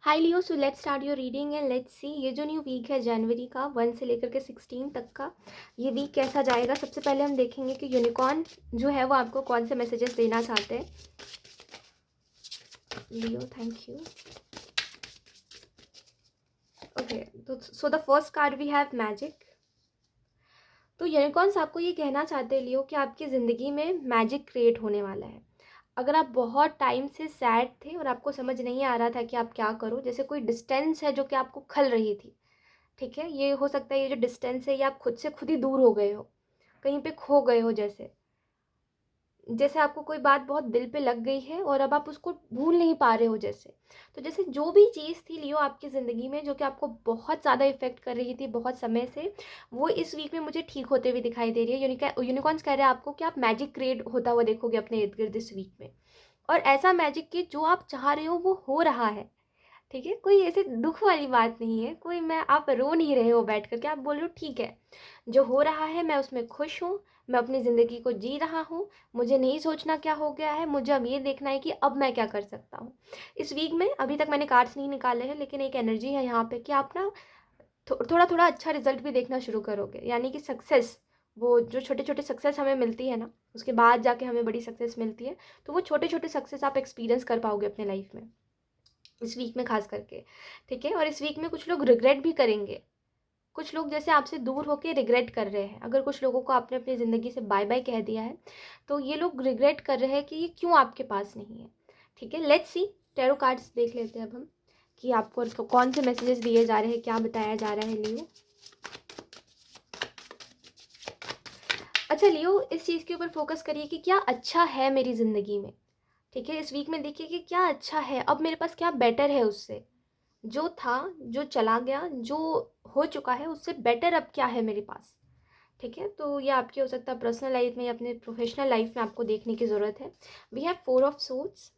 Hi Leo, so let's start your reading and let's see ये जो new week है जनवरी का 1 से लेकर के 16 तक का, ये वीक कैसा जाएगा। सबसे पहले हम देखेंगे कि यूनिकॉर्न जो है वो आपको कौन से मैसेजेस देना चाहते हैं। लियो, थैंक यू। ओके, तो so the first card we have magic. तो यूनिकॉर्न्स आपको ये कहना चाहते हैं लियो कि आपकी ज़िंदगी में मैजिक क्रिएट होने वाला है। अगर आप बहुत टाइम से सैड थे और आपको समझ नहीं आ रहा था कि आप क्या करो, जैसे कोई डिस्टेंस है जो कि आपको खल रही थी, ठीक है, ये हो सकता है ये जो डिस्टेंस है ये आप खुद से खुद ही दूर हो गए हो, कहीं पे खो गए हो, जैसे जैसे आपको कोई बात बहुत दिल पे लग गई है और अब आप उसको भूल नहीं पा रहे हो। जैसे तो जैसे जो भी चीज़ थी लियो आपकी ज़िंदगी में जो कि आपको बहुत ज़्यादा इफेक्ट कर रही थी बहुत समय से, वो इस वीक में मुझे ठीक होते हुए दिखाई दे रही है। यूनिकॉर्न्स कह रहे हैं आपको कि आप मैजिक क्रिएट होता हुआ देखोगे अपने इर्द गिर्द इस वीक में, और ऐसा मैजिक कि जो आप चाह रहे हो वो हो रहा है। ठीक है, कोई ऐसे दुख वाली बात नहीं है, कोई मैं आप रो नहीं रहे हो बैठ कर के, आप बोल रहे हो ठीक है, जो हो रहा है मैं उसमें खुश हूँ, मैं अपनी ज़िंदगी को जी रहा हूँ, मुझे नहीं सोचना क्या हो गया है, मुझे अब ये देखना है कि अब मैं क्या कर सकता हूँ। इस वीक में अभी तक मैंने कार्ड्स नहीं निकाले हैं, लेकिन एक एनर्जी है यहाँ पे कि आप ना थोड़ा थोड़ा अच्छा रिजल्ट भी देखना शुरू करोगे, यानी कि सक्सेस, वो जो छोटे छोटे सक्सेस हमें मिलती है ना, उसके बाद जाके हमें बड़ी सक्सेस मिलती है, तो वो छोटे छोटे सक्सेस आप एक्सपीरियंस कर पाओगे अपने लाइफ में इस वीक में खास करके। ठीक है, और इस वीक में कुछ लोग रिग्रेट भी करेंगे, कुछ लोग जैसे आपसे दूर होके रिग्रेट कर रहे हैं। अगर कुछ लोगों को आपने अपनी ज़िंदगी से बाय बाय कह दिया है तो ये लोग रिग्रेट कर रहे हैं कि ये क्यों आपके पास नहीं है। ठीक है, लेट्स सी, टैरो कार्ड्स देख लेते हैं अब हम कि आपको कौन से मैसेजेस दिए जा रहे हैं, क्या बताया जा रहा है लियो। अच्छा लियो, इस चीज़ के ऊपर फोकस करिए कि क्या अच्छा है मेरी ज़िंदगी में। ठीक है, इस वीक में देखिए कि क्या अच्छा है, अब मेरे पास क्या बेटर है उससे, जो था, जो चला गया, जो हो चुका है, उससे बेटर अब क्या है मेरे पास। ठीक है, तो ये आपकी हो सकता है पर्सनल लाइफ में या अपने प्रोफेशनल लाइफ में आपको देखने की ज़रूरत है। We have 4 of swords,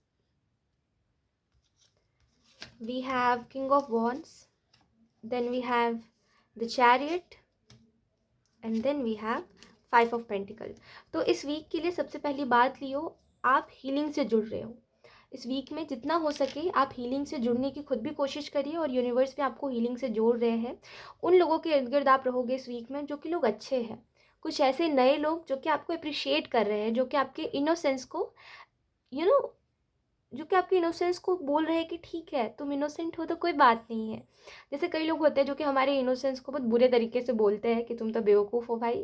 we have king of wands, then we have the chariot, and then we have 5 of pentacle. तो इस वीक के लिए सबसे पहली बात लियो, आप हीलिंग से जुड़ रहे हो। इस वीक में जितना हो सके आप हीलिंग से जुड़ने की खुद भी कोशिश करिए, और यूनिवर्स भी आपको हीलिंग से जोड़ रहे हैं। उन लोगों के इर्द गिर्द आप रहोगे इस वीक में जो कि लोग अच्छे हैं, कुछ ऐसे नए लोग जो कि आपको अप्रिशिएट कर रहे हैं, जो कि आपके इनोसेंस को, यू नो, जो कि आपके इनोसेंस को बोल रहे हैं कि ठीक है तुम इनोसेंट हो तो कोई बात नहीं है। जैसे कई लोग होते हैं जो कि हमारे इनोसेंस को बहुत बुरे तरीके से बोलते हैं कि तुम तो बेवकूफ़ हो भाई,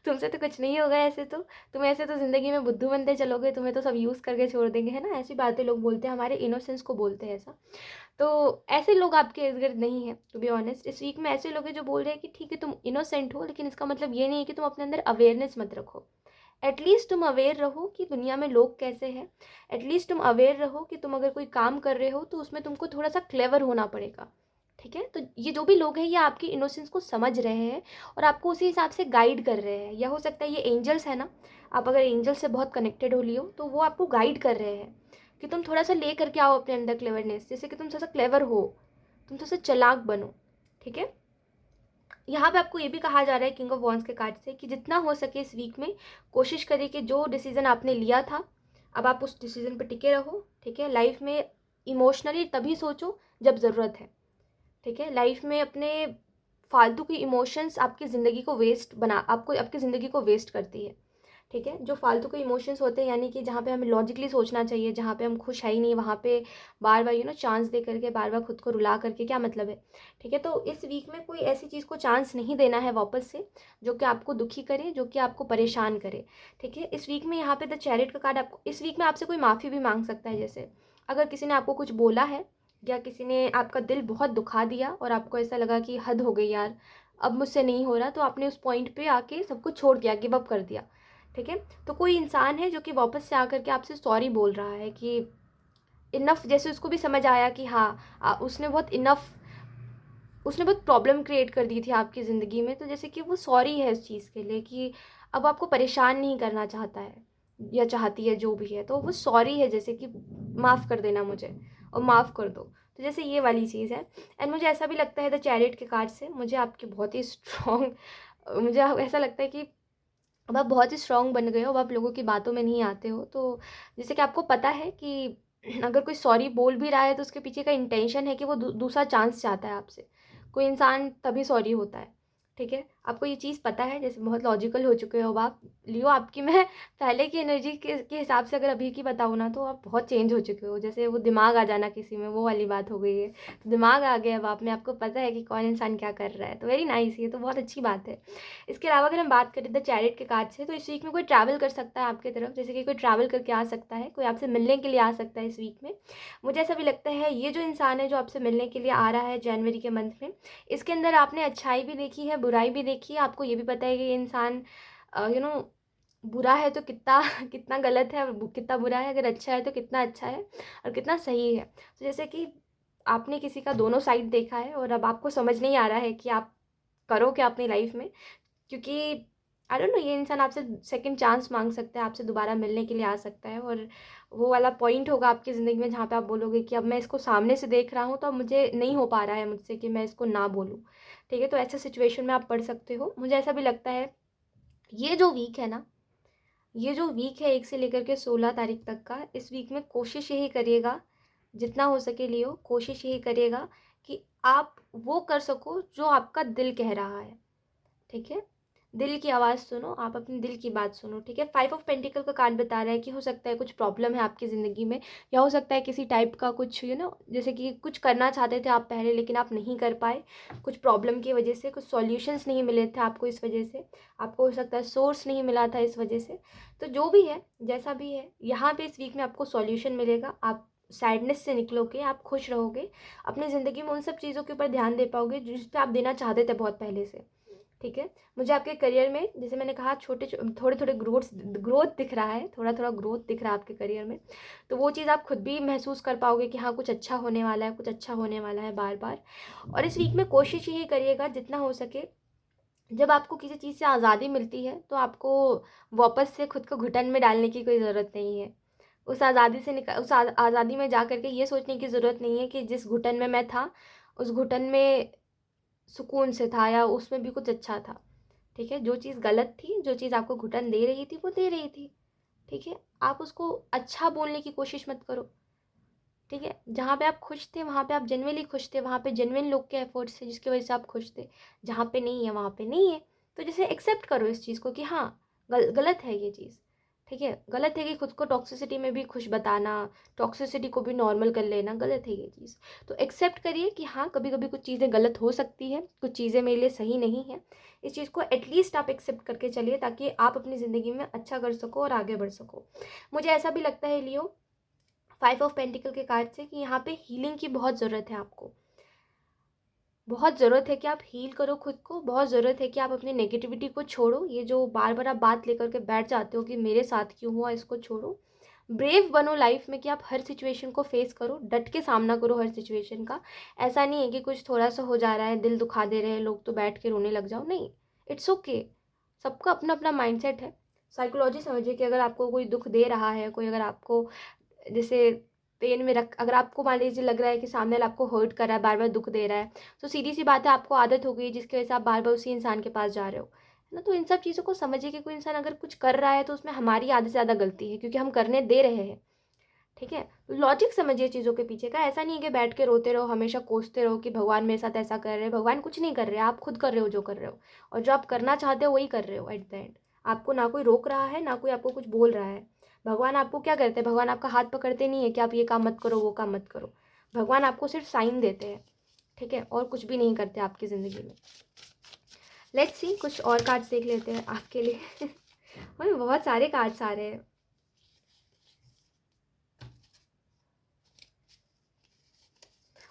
तुमसे तो कुछ नहीं होगा, ऐसे तो तुम ऐसे तो ज़िंदगी में बुद्धू बनते चलोगे, तुम्हें तो सब यूज़ करके छोड़ देंगे, है ना। ऐसी बातें लोग बोलते हैं, हमारे इनोसेंस को बोलते हैं ऐसा। तो ऐसे लोग आपके इर्द गिर्द नहीं है, टू बी ऑनेस्ट। इस वीक में ऐसे लोग हैं जो बोल रहे हैं कि ठीक है तुम इनोसेंट हो, लेकिन इसका मतलब ये नहीं है कि तुम अपने अंदर अवेयरनेस मत रखो। एटलीस्ट तुम अवेयर रहो कि दुनिया में लोग कैसे हैं। एटलीस्ट तुम अवेयर रहो कि तुम अगर कोई काम कर रहे हो तो उसमें तुमको थोड़ा सा क्लेवर होना पड़ेगा। ठीक है, तो ये जो भी लोग हैं ये आपकी इनोसेंस को समझ रहे हैं और आपको उसी हिसाब से गाइड कर रहे हैं, या हो सकता है ये एंजल्स है ना, आप अगर एंजल से बहुत कनेक्टेड हो लियो तो वो आपको गाइड कर रहे हैं कि तुम थोड़ा सा ले करके आओ अपने अंदर क्लेवरनेस, जैसे कि तुम थोड़ा सा क्लेवर हो, तुम थोड़ा सा चालाक बनो। ठीक है, यहाँ पे आपको ये भी कहा जा रहा है किंग ऑफ वॉन्ड्स के कार्ड से कि जितना हो सके इस वीक में कोशिश करिए कि जो डिसीजन आपने लिया था अब आप उस डिसीजन पे टिके रहो। ठीक है, लाइफ में इमोशनली तभी सोचो जब ज़रूरत है। ठीक है, लाइफ में अपने फालतू की इमोशंस आपकी ज़िंदगी को वेस्ट बना, आपको आपकी ज़िंदगी को वेस्ट करती है। ठीक है, जो फालतू के इमोशंस होते हैं, यानी कि जहाँ पे हमें लॉजिकली सोचना चाहिए, जहाँ पे हम खुश है ही नहीं, वहाँ पे बार बार चांस दे करके बार बार खुद को रुला करके क्या मतलब है। ठीक है, तो इस वीक में कोई ऐसी चीज़ को चांस नहीं देना है वापस से जो कि आपको दुखी करे, जो कि आपको परेशान करे। ठीक है, इस वीक में यहाँ पे द चैरिट का कार्ड, आपको इस वीक में आपसे कोई माफ़ी भी मांग सकता है। जैसे अगर किसी ने आपको कुछ बोला है या किसी ने आपका दिल बहुत दुखा दिया और आपको ऐसा लगा कि हद हो गई यार, अब मुझसे नहीं हो रहा, तो आपने उस पॉइंट पे आके सब कुछ छोड़ दिया, गिव अप कर दिया। ठीक है, तो कोई इंसान है जो कि वापस से आकर के आपसे सॉरी बोल रहा है कि इनफ, जैसे उसको भी समझ आया कि हाँ उसने बहुत इनफ, उसने बहुत प्रॉब्लम क्रिएट कर दी थी आपकी ज़िंदगी में, तो जैसे कि वो सॉरी है इस चीज़ के लिए कि अब आपको परेशान नहीं करना चाहता है या चाहती है, जो भी है, तो वो सॉरी है, जैसे कि माफ़ कर देना मुझे और माफ़ कर दो। तो जैसे ये वाली चीज़ है। एंड मुझे ऐसा भी लगता है द चैरिट के कार्ड से, मुझे आपकी बहुत ही स्ट्रॉन्ग, मुझे ऐसा लगता है कि अब आप बहुत ही स्ट्रॉन्ग बन गए हो, अब आप लोगों की बातों में नहीं आते हो। तो जैसे कि आपको पता है कि अगर कोई सॉरी बोल भी रहा है तो उसके पीछे का इंटेंशन है कि वो दूसरा चांस चाहता है आपसे। कोई इंसान तभी सॉरी होता है, ठीक है। आपको ये चीज़ पता है, जैसे बहुत लॉजिकल हो चुके हो आप लियो। आपकी मैं पहले की एनर्जी के हिसाब से अगर अभी की बताऊँ ना, तो आप बहुत चेंज हो चुके हो। जैसे वो दिमाग आ जाना किसी में, वो वाली बात हो गई है। तो दिमाग आ गया अब आप में, आपको पता है कि कौन इंसान क्या कर रहा है। तो वेरी नाइस, ये तो बहुत अच्छी बात है। इसके अलावा अगर हम बात करें द चैरियट के कार्ड से, तो इस वीक में कोई ट्रैवल कर सकता है आपकी तरफ, जैसे कि कोई ट्रैवल करके आ सकता है, कोई आपसे मिलने के लिए आ सकता है इस वीक में। मुझे ऐसा भी लगता है ये जो इंसान है जो आपसे मिलने के लिए आ रहा है जनवरी के मंथ में, इसके अंदर आपने अच्छाई भी देखी है, बुराई भी देखी है। आपको ये भी पता है कि ये इंसान बुरा है तो कितना कितना गलत है, और कितना बुरा है। अगर अच्छा है तो कितना अच्छा है और कितना सही है। तो जैसे कि आपने किसी का दोनों साइड देखा है, और अब आपको समझ नहीं आ रहा है कि आप करो क्या अपनी लाइफ में, क्योंकि आई डोंट नो, ये इंसान आपसे सेकंड चांस मांग सकता है, आपसे दोबारा मिलने के लिए आ सकता है। और वो वाला पॉइंट होगा आपकी ज़िंदगी में जहाँ पे आप बोलोगे कि अब मैं इसको सामने से देख रहा हूँ, तो अब मुझे नहीं हो पा रहा है मुझसे कि मैं इसको ना बोलूँ, ठीक है। तो ऐसे सिचुएशन में आप पढ़ सकते हो। मुझे ऐसा भी लगता है ये जो वीक है ना, ये जो वीक है 1 से लेकर के 16 तारीख तक का, इस वीक में कोशिश यही करिएगा, जितना हो सके लियो, कोशिश यही करिएगा कि आप वो कर सको जो आपका दिल कह रहा है, ठीक है। दिल की आवाज़ सुनो, आप अपने दिल की बात सुनो, ठीक है। 5 ऑफ पेंटिकल का कार्ड बता रहा है कि हो सकता है कुछ प्रॉब्लम है आपकी ज़िंदगी में, या हो सकता है किसी टाइप का कुछ जैसे कि कुछ करना चाहते थे आप पहले, लेकिन आप नहीं कर पाए, कुछ प्रॉब्लम की वजह से, कुछ सॉल्यूशंस नहीं मिले थे आपको इस वजह से, आपको हो सकता है सोर्स नहीं मिला था इस वजह से। तो जो भी है, जैसा भी है, यहाँ पे इस वीक में आपको सॉल्यूशन मिलेगा। आप सैडनेस से निकलोगे, आप खुश रहोगे, अपनी ज़िंदगी में उन सब चीज़ों के ऊपर ध्यान दे पाओगे जिस पे आप देना चाहते थे बहुत पहले से, ठीक है। मुझे आपके करियर में, जैसे मैंने कहा, थोड़े थोड़े ग्रोथ दिख रहा है, थोड़ा थोड़ा ग्रोथ दिख रहा है आपके करियर में। तो वो चीज़ आप खुद भी महसूस कर पाओगे कि हाँ, कुछ अच्छा होने वाला है, कुछ अच्छा होने वाला है बार बार। और इस वीक में कोशिश यही करिएगा जितना हो सके, जब आपको किसी चीज़ से आज़ादी मिलती है तो आपको वापस से खुद को घुटन में डालने की कोई ज़रूरत नहीं है। उस आज़ादी से उस आज़ादी में जा कर के ये सोचने की ज़रूरत नहीं है कि जिस घुटन में मैं था, उस घुटन में सुकून से था या उसमें भी कुछ अच्छा था, ठीक है। जो चीज़ गलत थी, जो चीज़ आपको घुटन दे रही थी, वो दे रही थी, ठीक है। आप उसको अच्छा बोलने की कोशिश मत करो, ठीक है। जहाँ पे आप खुश थे वहाँ पे आप जेन्युइनली खुश थे, वहाँ पे जेन्युइन लोग के एफर्ट्स थे जिसकी वजह से आप खुश थे। जहाँ पे नहीं है वहाँ पे नहीं है। तो जैसे एक्सेप्ट करो इस चीज़ को कि हाँ, गलत है ये चीज़, ठीक है। गलत है कि खुद को टॉक्सिसिटी में भी खुश बताना, टॉक्सिसिटी को भी नॉर्मल कर लेना, गलत है ये चीज़। तो एक्सेप्ट करिए कि हाँ, कभी कभी कुछ चीज़ें गलत हो सकती है, कुछ चीज़ें मेरे लिए सही नहीं है। इस चीज़ को एटलीस्ट आप एक्सेप्ट करके चलिए, ताकि आप अपनी ज़िंदगी में अच्छा कर सको और आगे बढ़ सको। मुझे ऐसा भी लगता है लियो, 5 ऑफ पेंटिकल के कार्ड से, कि यहाँ पे हीलिंग की बहुत ज़रूरत है आपको। बहुत ज़रूरत है कि आप हील करो खुद को, बहुत ज़रूरत है कि आप अपनी नेगेटिविटी को छोड़ो। ये जो बार बार आप बात लेकर के बैठ जाते हो कि मेरे साथ क्यों हुआ, इसको छोड़ो। ब्रेव बनो लाइफ में कि आप हर सिचुएशन को फेस करो, डट के सामना करो हर सिचुएशन का। ऐसा नहीं है कि कुछ थोड़ा सा हो जा रहा है, दिल दुखा दे रहे हैं लोग तो बैठ के रोने लग जाओ, नहीं। It's okay. सबका अपना अपना माइंडसेट है। साइकोलॉजी समझिए कि अगर आपको कोई दुख दे रहा है, कोई अगर आपको जैसे पेन में रख, अगर आपको मान लीजिए लग रहा है कि सामने वाला आपको हर्ट कर रहा है, बार बार दुख दे रहा है, तो सीधी सी बात है आपको आदत हो गई है जिसकी वजह से आप बार बार उसी इंसान के पास जा रहे हो, है ना। तो इन सब चीज़ों को समझिए कि कोई इंसान अगर कुछ कर रहा है तो उसमें हमारी आधे से ज़्यादा गलती है, क्योंकि हम करने दे रहे हैं, ठीक है। लॉजिक समझिए चीज़ों के पीछे का। ऐसा नहीं है कि बैठ के रोते रहो, हमेशा कोसते रहो कि भगवान मेरे साथ ऐसा कर रहे हैं। भगवान कुछ नहीं कर रहे, आप खुद कर रहे हो जो कर रहे हो, और जो आप करना चाहते हो वही कर रहे हो एट द एंड। आपको ना कोई रोक रहा है, ना कोई आपको कुछ बोल रहा है। भगवान आपको क्या करते हैं, भगवान आपका हाथ पकड़ते नहीं है कि आप ये काम मत करो, वो काम मत करो। भगवान आपको सिर्फ साइन देते हैं, ठीक है, और कुछ भी नहीं करते आपकी ज़िंदगी में। लेट्स सी, कुछ और कार्ड्स देख लेते हैं आपके लिए। और बहुत सारे कार्ड्स आ रहे हैं।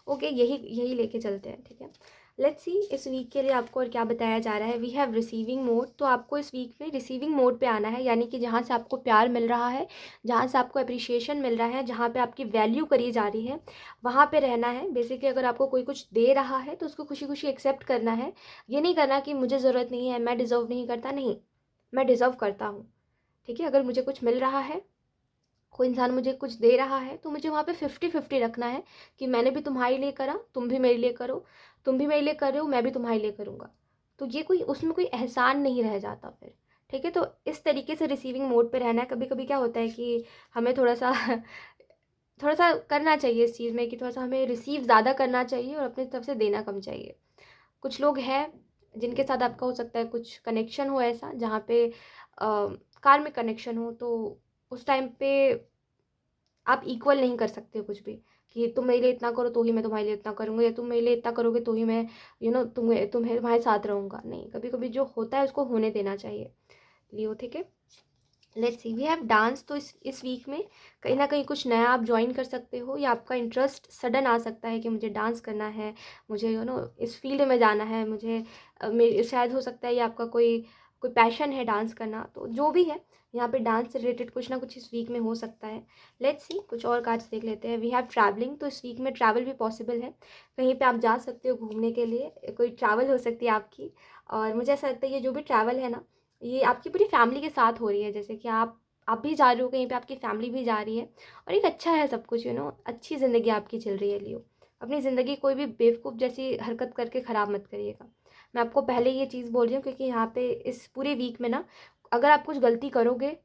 ओके, यही यही लेके चलते हैं, ठीक है। लेट्स सी इस वीक के लिए आपको और क्या बताया जा रहा है। वी हैव रिसीविंग मोड, तो आपको इस वीक में रिसीविंग मोड पे आना है, यानी कि जहाँ से आपको प्यार मिल रहा है, जहाँ से आपको अप्रिशिएशन मिल रहा है, जहाँ पे आपकी वैल्यू करी जा रही है, वहाँ पे रहना है। बेसिकली अगर आपको कोई कुछ दे रहा है तो उसको खुशी खुशी एक्सेप्ट करना है। ये नहीं करना कि मुझे ज़रूरत नहीं है, मैं डिज़र्व नहीं करता, नहीं, मैं डिज़र्व करता हूँ, ठीक है। अगर मुझे कुछ मिल रहा है, कोई इंसान मुझे कुछ दे रहा है, तो मुझे वहाँ पे 50-50 रखना है कि मैंने भी तुम्हारे लिए करा, तुम भी मेरे लिए करो, तुम भी मेरे लिए कर रहे हो, मैं भी तुम्हारे लिए करूँगा। तो ये कोई उसमें कोई एहसान नहीं रह जाता फिर, ठीक है। तो इस तरीके से रिसीविंग मोड पे रहना है। कभी कभी क्या होता है कि हमें थोड़ा सा थोड़ा सा करना चाहिए इस चीज़ में कि थोड़ा सा हमें रिसीव ज़्यादा करना चाहिए और अपनी तरफ से देना कम चाहिए। कुछ लोग हैं जिनके साथ आपका हो सकता है कुछ कनेक्शन हो ऐसा, जहाँ पे कार में कनेक्शन हो, तो उस टाइम पे आप इक्वल नहीं कर सकते हो कुछ भी, कि तुम मेरे लिए इतना करो तो ही मैं तुम्हारे लिए इतना करूँगा, या तुम मेरे लिए इतना करोगे तो ही मैं तुम्हारे साथ रहूँगा। नहीं, कभी कभी जो होता है उसको होने देना चाहिए लियो, ठीक है। Let's see, we have dance. तो इस वीक में कहीं ना कहीं कुछ नया आप ज्वाइन कर सकते हो, या आपका इंटरेस्ट सडन आ सकता है कि मुझे डांस करना है, मुझे इस फील्ड में जाना है, मुझे शायद हो सकता है ये आपका कोई कोई पैशन है डांस करना। तो जो भी है यहाँ पे डांस से रिलेटेड कुछ ना कुछ इस वीक में हो सकता है। लेट्स सी, कुछ और कार्ड्स देख लेते हैं। We have travelling. तो इस वीक में ट्रैवल भी पॉसिबल है, कहीं पे आप जा सकते हो घूमने के लिए, कोई ट्रैवल हो सकती है आपकी। और मुझे ऐसा लगता है ये जो भी ट्रैवल है ना, ये आपकी पूरी फैमिली के साथ हो रही है, जैसे कि आप भी जा रहे हो कहीं पे, आपकी फैमिली भी जा रही है, और एक अच्छा है सब कुछ, अच्छी ज़िंदगी आपकी चल रही है लियो। अपनी ज़िंदगी कोई भी बेवकूफ़ जैसी हरकत करके ख़राब मत करिएगा। मैं आपको पहले ये चीज़ बोल रही हूँ, क्योंकि यहाँ पे इस पूरे वीक में ना, अगर आप कुछ गलती करोगे,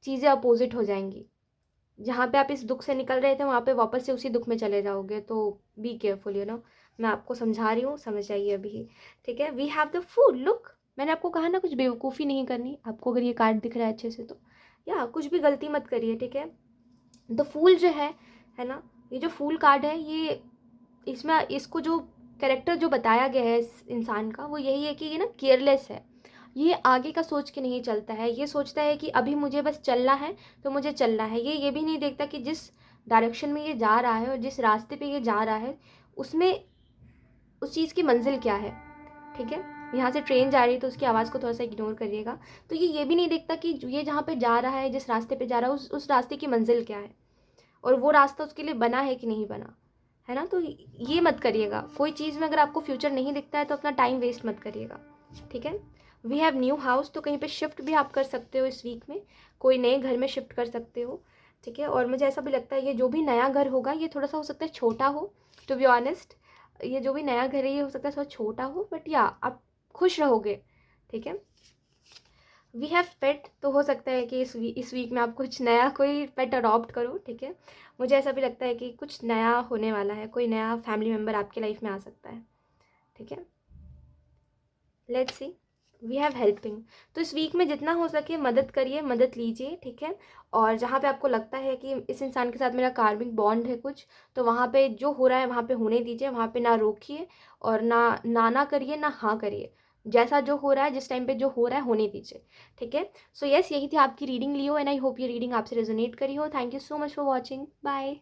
चीज़ें अपोजिट हो जाएंगी। जहाँ पे आप इस दुख से निकल रहे थे, वहाँ पे वापस से उसी दुख में चले जाओगे। तो बी केयरफुल, मैं आपको समझा रही हूँ, समझ जाइए अभी ही, ठीक है। We have the fool. Look, मैंने आपको कहा ना कुछ बेवकूफ़ी नहीं करनी। आपको अगर ये कार्ड दिख रहा है अच्छे से, तो या कुछ भी गलती मत करिए, ठीक है। द फूल जो है ना, ये जो फूल कार्ड है, ये इसमें इसको जो कैरेक्टर जो बताया गया है इस इंसान का, वो यही है कि ये ना केयरलेस है। ये आगे का सोच के नहीं चलता है, ये सोचता है कि अभी मुझे बस चलना है तो मुझे चलना है। ये भी नहीं देखता कि जिस डायरेक्शन में ये जा रहा है और जिस रास्ते पे ये जा रहा है, उसमें उस चीज़ की मंजिल क्या है, ठीक है। यहाँ से ट्रेन जा रही है तो उसकी आवाज़ को थोड़ा सा इग्नोर करिएगा। तो ये भी नहीं देखता कि ये जहाँ पे जा रहा है, जिस रास्ते पे जा रहा है, उस रास्ते की मंजिल क्या है, और वो रास्ता उसके लिए बना है कि नहीं बना, है ना। तो ये मत करिएगा। कोई चीज़ में अगर आपको फ्यूचर नहीं दिखता है तो अपना टाइम वेस्ट मत करिएगा, ठीक है। We have new house. तो कहीं पे शिफ्ट भी आप कर सकते हो इस वीक में, कोई नए घर में शिफ्ट कर सकते हो, ठीक है। और मुझे ऐसा भी लगता है ये जो भी नया घर होगा, ये थोड़ा सा हो सकता है छोटा हो, टू बी ऑनेस्ट। ये जो भी नया घर है, ये हो सकता है थोड़ा छोटा हो, बट या आप खुश रहोगे, ठीक है। वी हैव पेट। तो हो सकता है कि इस वीक में आप कुछ नया कोई पेट अडॉप्ट करो, ठीक है। मुझे ऐसा भी लगता है कि कुछ नया होने वाला है, कोई नया फैमिली मेम्बर आपके लाइफ में आ सकता है, ठीक है। Let's see, we have helping. तो इस वीक में जितना हो सके मदद करिए, मदद लीजिए, ठीक है। और जहाँ पे आपको लगता है कि इस इंसान के साथ मेरा कार्मिक बॉन्ड है कुछ, तो वहाँ पे जो हो रहा है वहाँ पे होने दीजिए, वहाँ पे ना रोकिए और ना करिए, ना हाँ करिए। जैसा जो हो रहा है, जिस टाइम पे जो हो रहा है, होने दीजिए, ठीक है। सो यस, यही थी आपकी reading Leo, and I hope ये रीडिंग आपसे रेजोनेट करी हो। Thank you so much for watching. Bye.